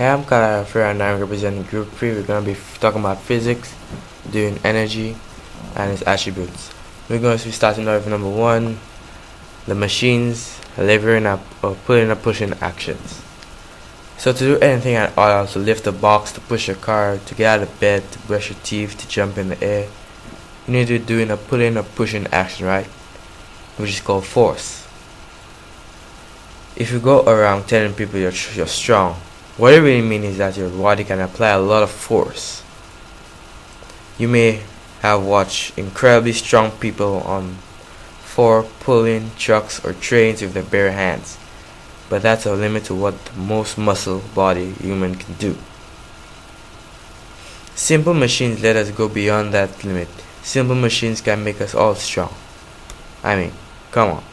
Hey, I'm Carlisle Griffith and I'm representing Group 3. We're going to be talking about physics, doing energy, and its attributes. We're going to be starting off with number 1, the machines, levering up or pulling or pushing actions. So to do anything at all, to lift a box, to push a car, to get out of bed, to brush your teeth, to jump in the air, you need to be doing a pulling or pushing action, right? Which is called force. If you go around telling people you're strong, what it really means is that your body can apply a lot of force. You may have watched incredibly strong people on pulling trucks or trains with their bare hands, but that's a limit to what the most muscle body human can do. Simple machines let us go beyond that limit. Simple machines can make us all strong. I mean, come on,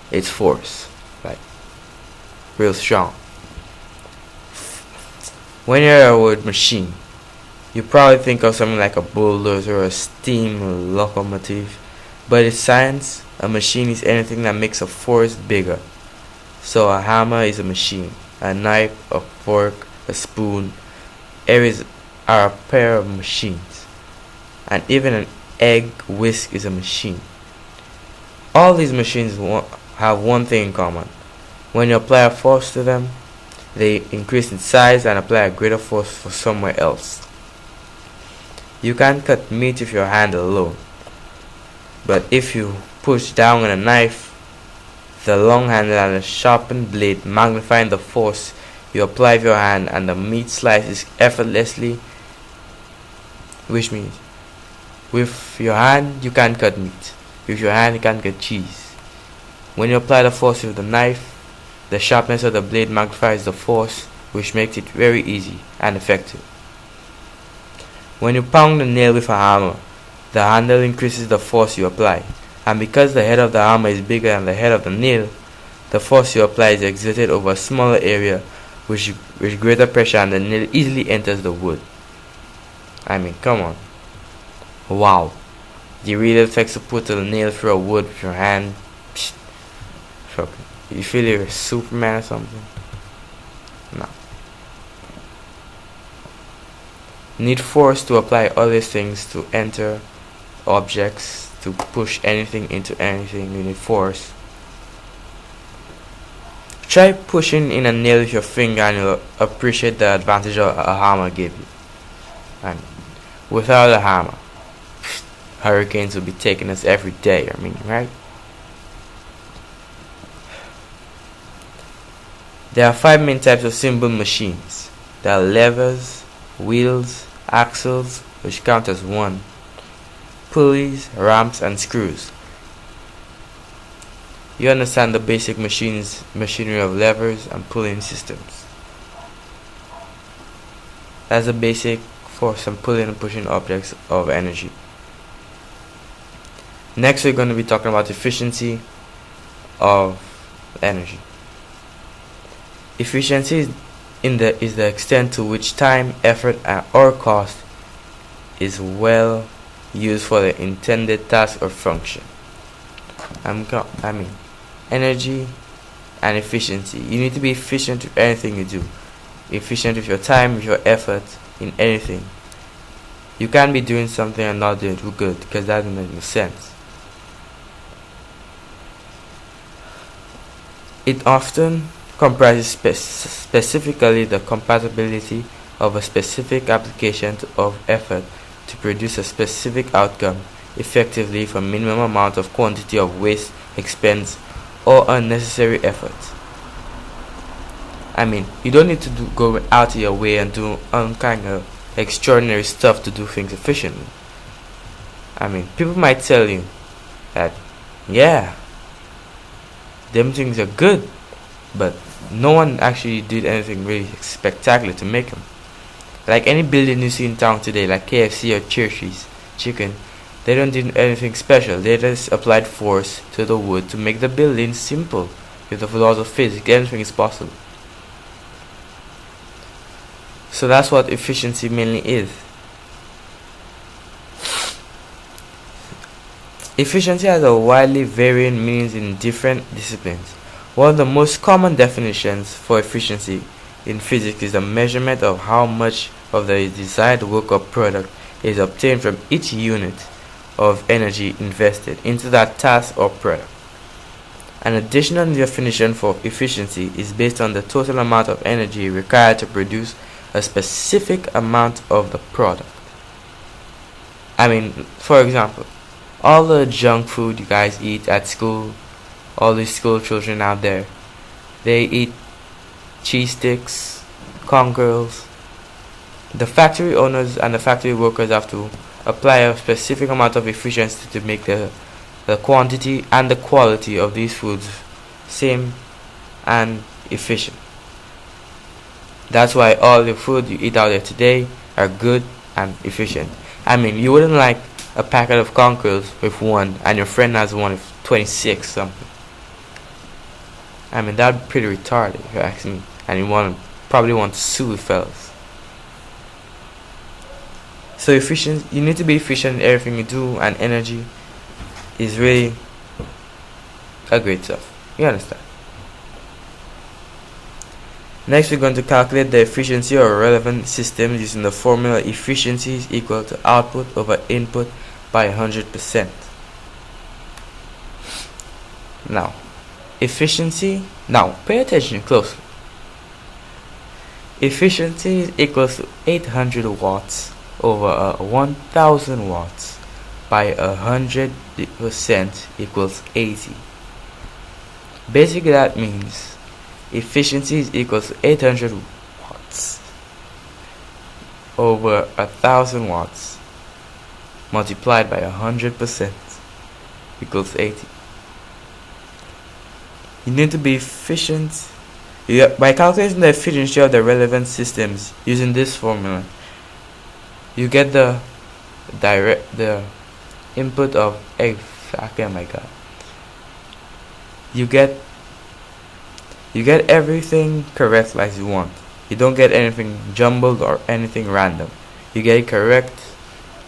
it's force, like real strong. When you hear a word machine, you probably think of something like a bulldozer or a steam locomotive, but in science, a machine is anything that makes a force bigger. So a hammer is a machine, a knife, a fork, a spoon, are a pair of machines, and even an egg whisk is a machine. All these machines have one thing in common. When you apply a force to them, they increase in size and apply a greater force for somewhere else. You can't cut meat with your hand alone, but if you push down on a knife, the long handle and the sharpened blade magnifying the force you apply with your hand, and the meat slices effortlessly, which means with your hand you can't cut meat, with your hand you can't cut cheese. When you apply the force with the knife, the sharpness of the blade magnifies the force, which makes it very easy and effective. When you pound a nail with a hammer, the handle increases the force you apply, and because the head of the hammer is bigger than the head of the nail, the force you apply is exerted over a smaller area, with greater pressure, and the nail easily enters the wood. I mean, come on. Wow. The real effects to put a nail through a wood with your hand. Shocking. You feel you're Superman or something? No. Need force to apply other things, to enter objects, to push anything into anything. You need force. Try pushing in a nail with your finger and you'll appreciate the advantage a hammer gives you. And without a hammer, hurricanes will be taking us every day, right? There are 5 main types of simple machines. There are levers, wheels, axles, which count as 1, pulleys, ramps, and screws. You understand the basic machinery of levers and pulling systems. That's the basic for some pulling and pushing objects of energy. Next, we're going to be talking about efficiency of energy. Efficiency is the extent to which time, effort, or cost is well used for the intended task or function. Energy and efficiency. You need to be efficient with anything you do. Efficient with your time, with your effort, in anything. You can't be doing something and not doing it good, because that doesn't make sense. It often comprises specifically the compatibility of a specific application of effort to produce a specific outcome effectively for minimum amount of quantity of waste, expense, or unnecessary effort. You don't need to go out of your way and do all kind of extraordinary stuff to do things efficiently. People might tell you that, yeah, them things are good, but no one actually did anything really spectacular to make them. Like any building you see in town today, like KFC or Church's Chicken, they don't do anything special. They just applied force to the wood to make the building simple. With the laws of physics, anything is possible. So that's what efficiency mainly is. Efficiency has a widely varying meanings in different disciplines. One of the most common definitions for efficiency in physics is a measurement of how much of the desired work or product is obtained from each unit of energy invested into that task or product. An additional definition for efficiency is based on the total amount of energy required to produce a specific amount of the product. For example, all the junk food you guys eat at school, all these school children out there, they eat cheese sticks, corn girls. The factory owners and the factory workers have to apply a specific amount of efficiency to make the quantity and the quality of these foods same and efficient. That's why all the food you eat out there today are good and efficient. You wouldn't like a packet of corn girls with one and your friend has one with 26 something. That'd be pretty retarded if you ask me. And you probably want to sue fellas. So you need to be efficient in everything you do, and energy is really a great stuff. You understand? Next, we're going to calculate the efficiency of relevant systems using the formula efficiency is equal to output over input by 100%. Now, efficiency. Now, pay attention closely. Efficiency is equal to 800 watts over 1000 watts by 100% equals 80. Basically, that means efficiency is equal to 800 watts over 1000 watts multiplied by 100% equals 80. You need to be efficient. By calculating the efficiency of the relevant systems using this formula, you get the input of oh my god. You get everything correct like you want. You don't get anything jumbled or anything random. You get it correct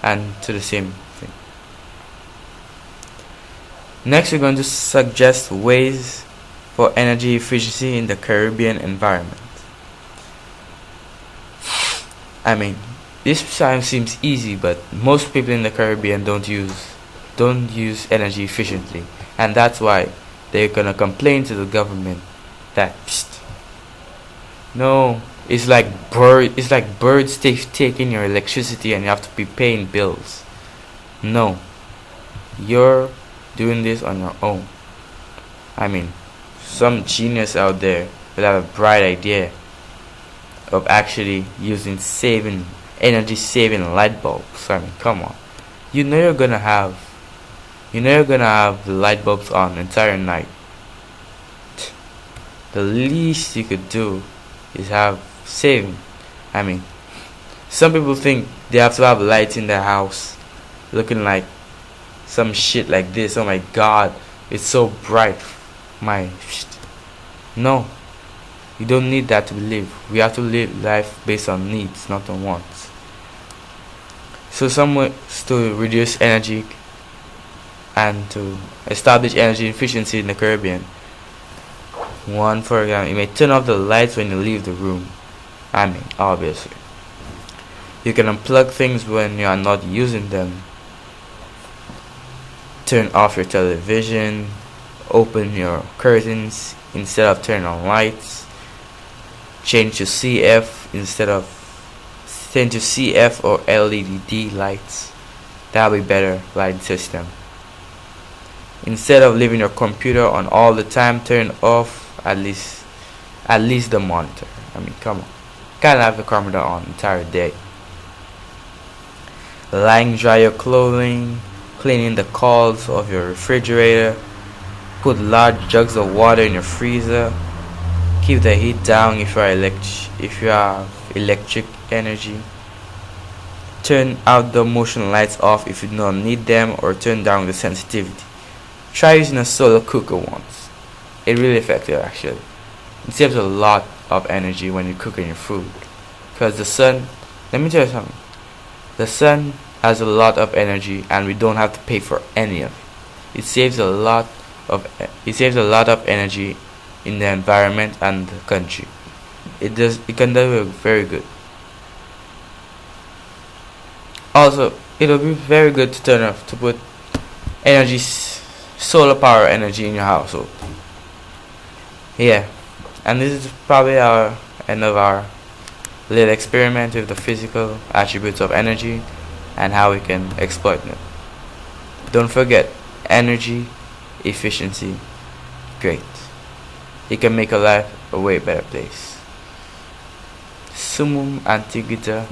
and to the same thing. Next, we're going to suggest ways for energy efficiency in the Caribbean environment. This seems easy, but most people in the Caribbean don't use energy efficiently, and that's why they're gonna complain to the government that no, it's like birds taking your electricity and you have to be paying bills. No, you're doing this on your own. Some genius out there will have a bright idea of actually using energy saving light bulbs. Come on. You know you're gonna have the light bulbs on the entire night. The least you could do is have saving. Some people think they have to have lights in their house looking like some shit like this. Oh my god, it's so bright. No, you don't need that to live. We have to live life based on needs, not on wants. So some ways to reduce energy and to establish energy efficiency in the Caribbean. One, for example, you may turn off the lights when you leave the room. Obviously. You can unplug things when you are not using them. Turn off your television. Open your curtains instead of turning on lights. Change to CF or LED lights. That'll be better lighting system. Instead of leaving your computer on all the time, turn off at least the monitor. Come on. Can't have the computer on the entire day. Lying dry your clothing, cleaning the coils of your refrigerator, put large jugs of water in your freezer, keep the heat down if you have electric energy, turn outdoor motion lights off if you don't need them, or turn down the sensitivity. Try using a solar cooker once. It's really effective actually. It saves a lot of energy when you're cooking your food, because the sun, let me tell you something, the sun has a lot of energy and we don't have to pay for any of it. It saves a lot of energy in the environment and the country. It can do very good. Also, it'll be very good to turn off to put solar power energy in your household. Yeah, and this is probably our end of our little experiment with the physical attributes of energy and how we can exploit them. Don't forget, energy efficiency, great. It can make a life a way better place. Sumum antigita